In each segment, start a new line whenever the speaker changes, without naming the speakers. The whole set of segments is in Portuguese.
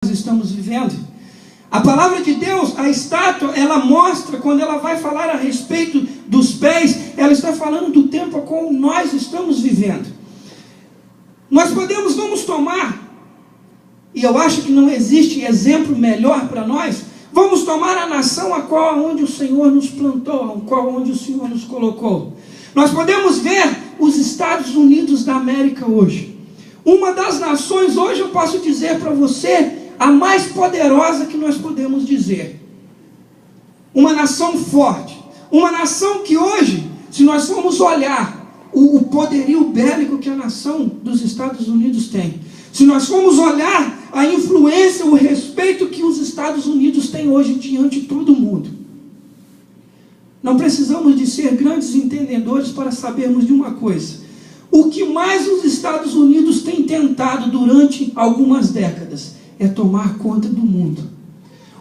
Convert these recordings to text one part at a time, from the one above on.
estamos vivendo. A palavra de Deus, a estátua, ela mostra, quando ela vai falar a respeito dos pés, ela está falando do tempo a qual nós estamos vivendo. Vamos tomar, e eu acho que não existe exemplo melhor para nós, vamos tomar a nação onde o Senhor nos plantou, onde o Senhor nos colocou. Nós podemos ver os Estados Unidos da América hoje. Uma das nações, hoje eu posso dizer para você, a mais poderosa que nós podemos dizer. Uma nação forte. Uma nação que hoje, se nós formos olhar o poderio bélico que a nação dos Estados Unidos tem, se nós formos olhar a influência, o respeito que os Estados Unidos têm hoje diante de todo mundo, não precisamos de ser grandes entendedores para sabermos de uma coisa. O que mais os Estados Unidos têm tentado durante algumas décadas é tomar conta do mundo.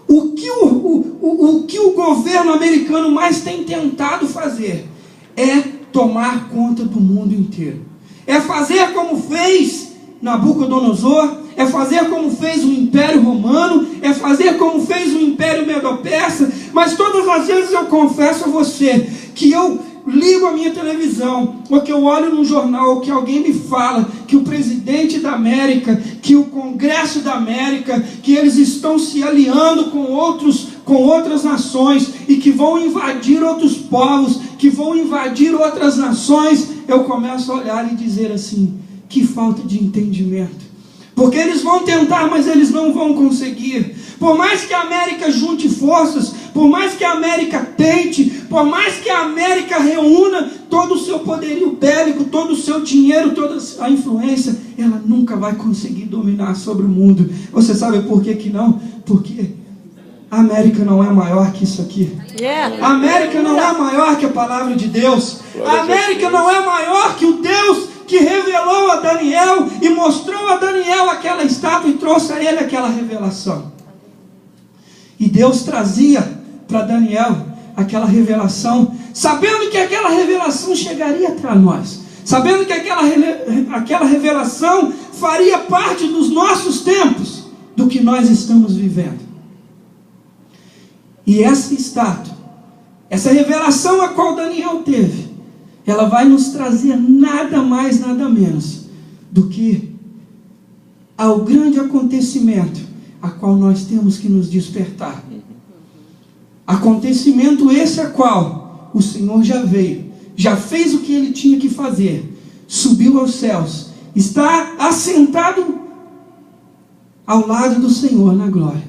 O que o governo americano mais tem tentado fazer é tomar conta do mundo inteiro. É fazer como fez Nabucodonosor, é fazer como fez o Império Romano, é fazer como fez o Império Medo-Persa. Mas todas as vezes eu confesso a você que eu ligo a minha televisão, ou que eu olho no jornal, ou que alguém me fala que o presidente da América, que o Congresso da América, que eles estão se aliando com outras nações, e que vão invadir outros povos, que vão invadir outras nações, eu começo a olhar e dizer assim, que falta de entendimento. Porque eles vão tentar, mas eles não vão conseguir. Por mais que a América junte forças, por mais que a América tente, por mais que a América reúna todo o seu poderio bélico, todo o seu dinheiro, toda a influência, ela nunca vai conseguir dominar sobre o mundo. Você sabe por que não? Porque a América não é maior que isso aqui. A América não é maior que a palavra de Deus. A América não é maior que o Deus que revelou a Daniel e mostrou a Daniel aquela estátua e trouxe a ele aquela revelação. E Deus trazia para Daniel aquela revelação, sabendo que aquela revelação chegaria para nós, sabendo que aquela revelação faria parte dos nossos tempos, do que nós estamos vivendo. E essa estátua, essa revelação a qual Daniel teve, ela vai nos trazer nada mais, nada menos do que ao grande acontecimento a qual nós temos que nos despertar. Acontecimento esse a qual o Senhor já veio, já fez o que ele tinha que fazer, subiu aos céus, está assentado ao lado do Senhor na glória,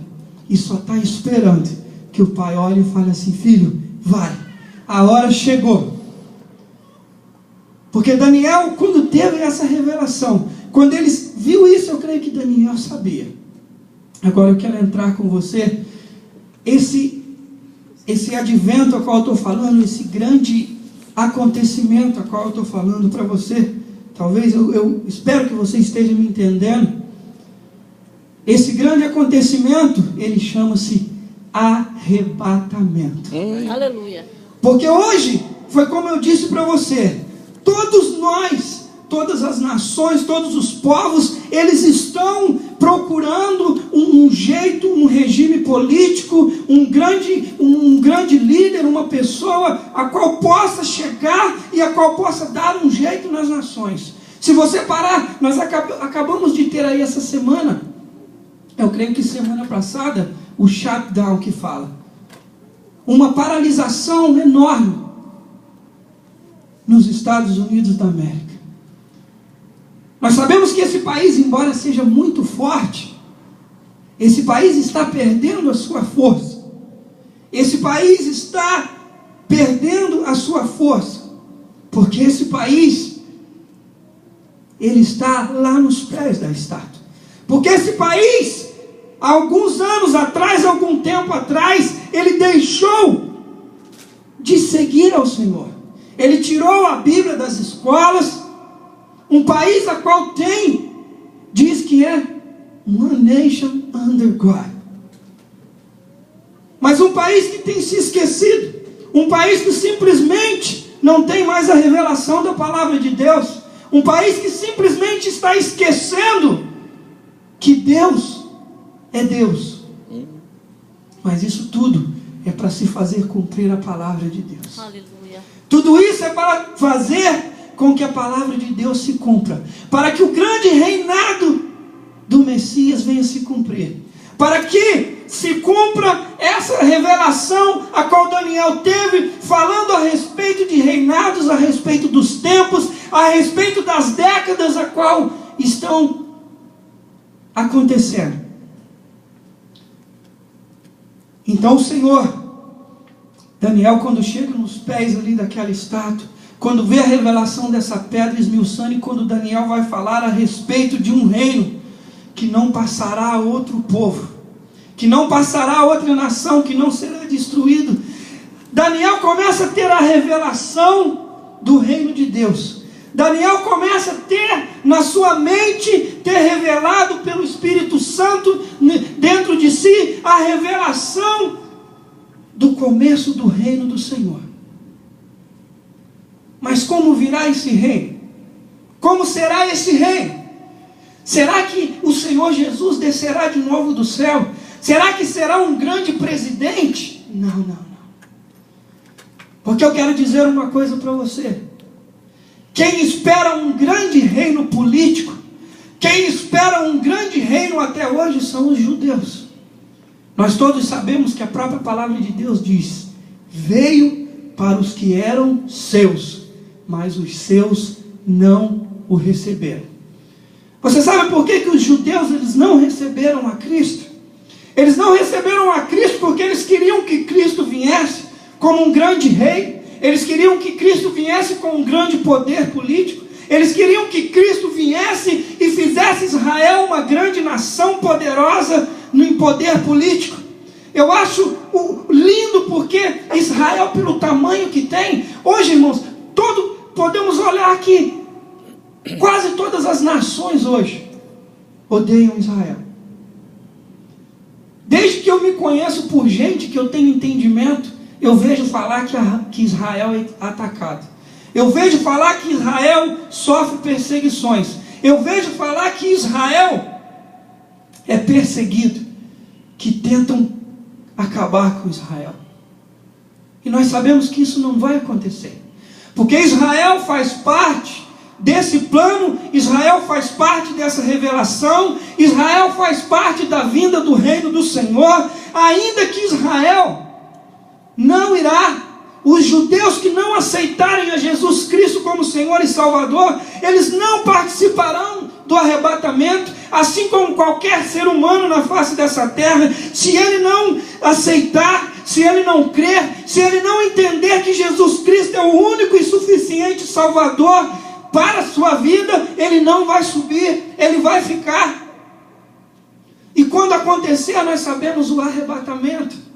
e só está esperando que o Pai olhe e fale assim, filho, vai, a hora chegou. Porque Daniel, quando teve essa revelação, quando ele viu isso, eu creio que Daniel sabia. Agora eu quero entrar com você, esse advento a qual eu estou falando, esse grande acontecimento a qual eu estou falando para você, talvez eu espero que você esteja me entendendo. Esse grande acontecimento, ele chama-se arrebatamento.
Aleluia.
Porque hoje, foi como eu disse para você, todos nós, todas as nações, todos os povos, eles estão procurando um jeito, um regime político, um grande líder, uma pessoa a qual possa chegar e a qual possa dar um jeito nas nações. Se você parar, nós acabamos de ter aí essa semana, eu creio que semana passada, o shutdown que fala, uma paralisação enorme nos Estados Unidos da América. Nós sabemos que esse país, embora seja muito forte, esse país está perdendo a sua força. Esse país está perdendo a sua força, porque esse país, ele está lá nos pés da estátua. Porque esse país, há alguns anos atrás, algum tempo atrás, ele deixou de seguir ao Senhor. Ele tirou a Bíblia das escolas, um país a qual diz que é one nation under God. Mas um país que tem se esquecido, um país que simplesmente não tem mais a revelação da palavra de Deus, um país que simplesmente está esquecendo que Deus é Deus. Mas isso tudo é para se fazer cumprir a palavra de Deus.
Aleluia.
Tudo isso é para fazer com que a palavra de Deus se cumpra, para que o grande reinado do Messias venha se cumprir, para que se cumpra essa revelação a qual Daniel teve, falando a respeito de reinados, a respeito dos tempos, a respeito das décadas a qual estão acontecendo. Então o Senhor, Daniel, quando chega nos pés ali daquela estátua, quando vê a revelação dessa pedra esmiuçando, e quando Daniel vai falar a respeito de um reino que não passará a outro povo, que não passará a outra nação, que não será destruído, Daniel começa a ter a revelação do reino de Deus. Daniel começa a ter na sua mente, ter revelado pelo Espírito Santo dentro de si, a revelação do começo do reino do Senhor. Mas como virá esse reino? Como será esse reino? Será que o Senhor Jesus descerá de novo do céu? Será que será um grande presidente? Não. Porque eu quero dizer uma coisa para você. Quem espera um grande reino político, quem espera um grande reino até hoje são os judeus. Nós todos sabemos que a própria palavra de Deus diz: veio para os que eram seus, mas os seus não o receberam. Você sabe por que os judeus eles não receberam a Cristo? Eles não receberam a Cristo porque eles queriam que Cristo viesse como um grande rei. Eles queriam que Cristo viesse com um grande poder político. Eles queriam que Cristo viesse e fizesse Israel uma grande nação poderosa em poder político. Eu acho lindo porque Israel, pelo tamanho que tem, hoje, irmãos, podemos olhar aqui, quase todas as nações hoje odeiam Israel. Desde que eu me conheço por gente que eu tenho entendimento, eu vejo falar que Israel é atacado. Eu vejo falar que Israel sofre perseguições. Eu vejo falar que Israel é perseguido, que tentam acabar com Israel. E nós sabemos que isso não vai acontecer, porque Israel faz parte desse plano, Israel faz parte dessa revelação, Israel faz parte da vinda do reino do Senhor. Ainda que Israel não irá, os judeus que não aceitarem a Jesus Cristo como Senhor e Salvador, eles não participarão do arrebatamento, assim como qualquer ser humano na face dessa terra. Se ele não aceitar, se ele não crer, se ele não entender que Jesus Cristo é o único e suficiente Salvador para a sua vida, ele não vai subir, ele vai ficar. E quando acontecer, nós sabemos o arrebatamento.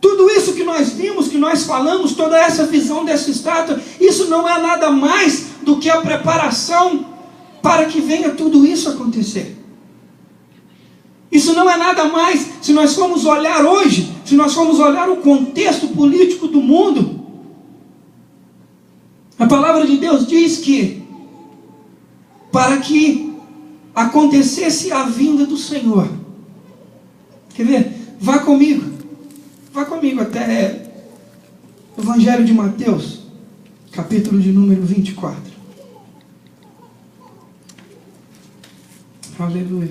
Tudo isso que nós vimos, que nós falamos, toda essa visão dessa estátua, isso não é nada mais do que a preparação para que venha tudo isso acontecer. Isso não é nada mais, se nós formos olhar hoje, se nós formos olhar o contexto político do mundo, a palavra de Deus diz que para que acontecesse a vinda do Senhor, quer ver? Vá comigo até o Evangelho de Mateus, capítulo de número 24. Aleluia.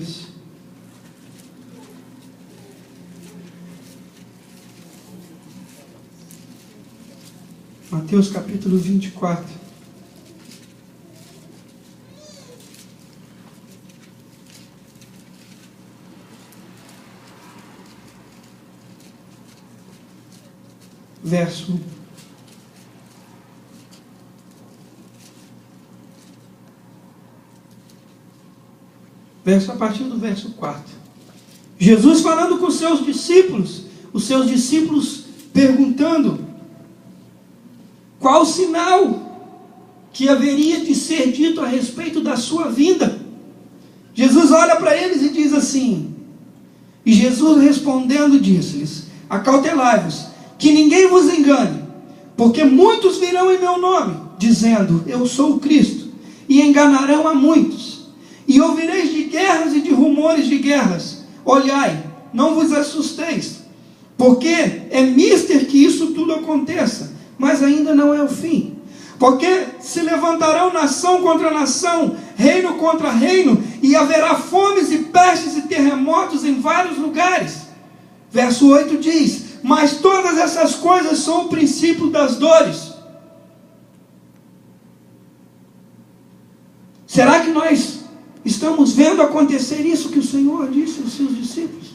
Mateus capítulo 24. Verso 1. A partir do verso 4. Jesus falando com os seus discípulos perguntando qual sinal que haveria de ser dito a respeito da sua vinda. Jesus olha para eles e diz assim, e Jesus respondendo disse-lhes: acautelai-vos, que ninguém vos engane, porque muitos virão em meu nome, dizendo, eu sou o Cristo, e enganarão a muitos. E ouvireis de guerras e de rumores de guerras. Olhai, não vos assusteis, porque é mister que isso tudo aconteça, mas ainda não é o fim. Porque se levantarão nação contra nação, reino contra reino, e haverá fomes e pestes e terremotos em vários lugares. Verso 8 diz: mas todas essas coisas são o princípio das dores. Será que nós estamos vendo acontecer isso que o Senhor disse aos seus discípulos?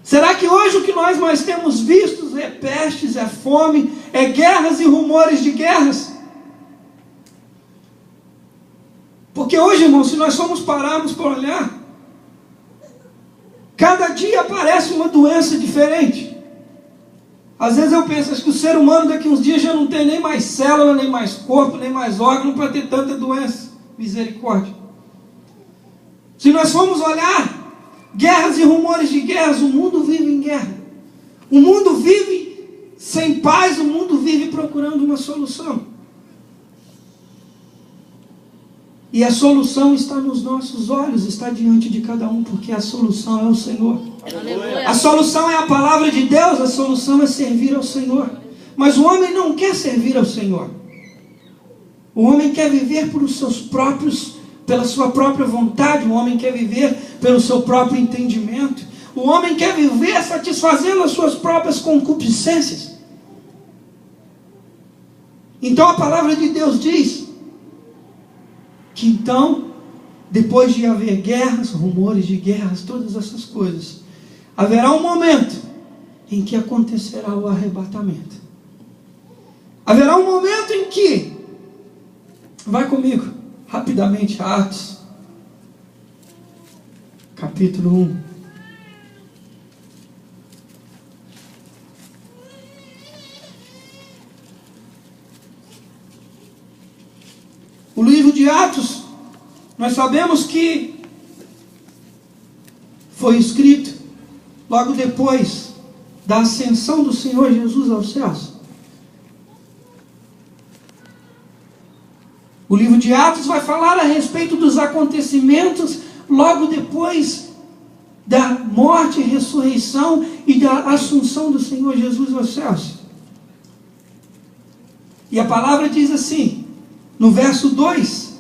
Será que hoje o que nós mais temos visto é pestes, é fome, é guerras e rumores de guerras? Porque hoje, irmão, se nós formos pararmos para olhar, cada dia aparece uma doença diferente. Às vezes eu penso, acho que o ser humano daqui uns dias já não tem nem mais célula, nem mais corpo, nem mais órgão para ter tanta doença. Misericórdia. Se nós formos olhar, guerras e rumores de guerras, o mundo vive em guerra. O mundo vive sem paz, o mundo vive procurando uma solução. E a solução está nos nossos olhos, está diante de cada um, porque a solução é o Senhor. A solução é a palavra de Deus, a solução é servir ao Senhor. Mas o homem não quer servir ao Senhor. O homem quer viver pela sua própria vontade, o homem quer viver pelo seu próprio entendimento. O homem quer viver satisfazendo as suas próprias concupiscências. Então a palavra de Deus diz que então, depois de haver guerras, rumores de guerras, todas essas coisas, haverá um momento em que acontecerá o arrebatamento. Haverá um momento em que, vai comigo, rapidamente, Atos, capítulo 1. O livro de Atos, nós sabemos que foi escrito logo depois da ascensão do Senhor Jesus aos céus. O livro de Atos vai falar a respeito dos acontecimentos logo depois da morte, ressurreição e da assunção do Senhor Jesus aos céus. E a palavra diz assim, no verso 2,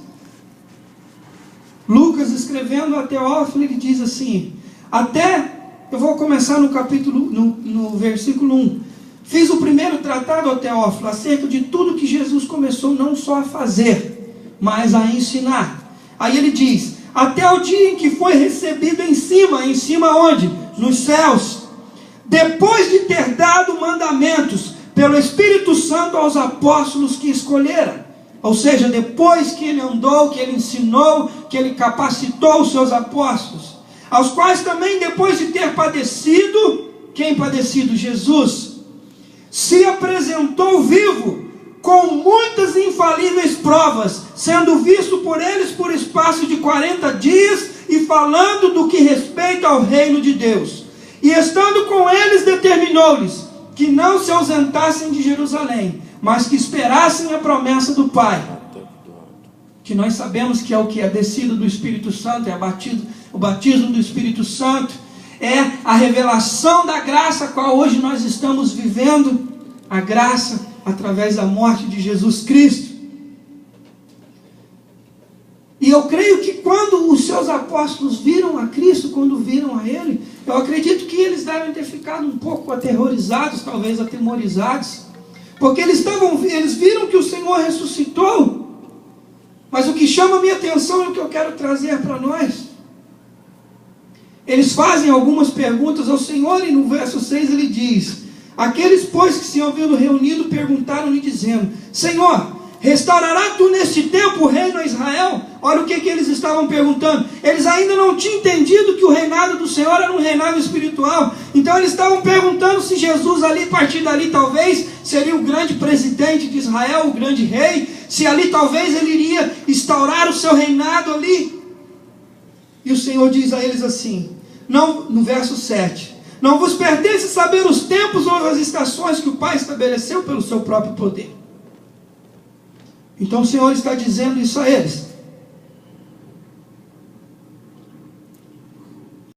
Lucas escrevendo a Teófilo, ele diz assim, eu vou começar no versículo 1. Fiz o primeiro tratado, ó Teófilo, acerca de tudo que Jesus começou não só a fazer, mas a ensinar. Aí ele diz, até o dia em que foi recebido em cima onde? Nos céus, depois de ter dado mandamentos pelo Espírito Santo aos apóstolos que escolhera. Ou seja, depois que ele andou, que ele ensinou, que ele capacitou os seus apóstolos, aos quais também depois de ter padecido, quem padecido? Jesus, se apresentou vivo, com muitas infalíveis provas, sendo visto por eles por espaço de 40 dias, e falando do que respeita ao reino de Deus. E estando com eles, determinou-lhes que não se ausentassem de Jerusalém, mas que esperassem a promessa do Pai, que nós sabemos que é o que? A descida do Espírito Santo, o batismo do Espírito Santo, é a revelação da graça a qual hoje nós estamos vivendo, a graça através da morte de Jesus Cristo. E eu creio que quando os seus apóstolos viram a Cristo, quando viram a Ele, eu acredito que eles devem ter ficado um pouco aterrorizados, talvez atemorizados, porque eles viram que o Senhor ressuscitou. Mas o que chama a minha atenção e o que eu quero trazer para nós, eles fazem algumas perguntas ao Senhor, e no verso 6 ele diz, aqueles pois que se haviam reunido perguntaram-lhe dizendo, Senhor, restaurará tu neste tempo o reino a Israel? Olha o que eles estavam perguntando. Eles ainda não tinham entendido que o reinado do Senhor era um reinado espiritual. Então eles estavam perguntando se Jesus ali, a partir dali talvez, seria o grande presidente de Israel, o grande rei. Se ali talvez ele iria instaurar o seu reinado ali. E o Senhor diz a eles assim, no verso 7, não vos pertence saber os tempos ou as estações que o Pai estabeleceu pelo seu próprio poder. Então o Senhor está dizendo isso a eles.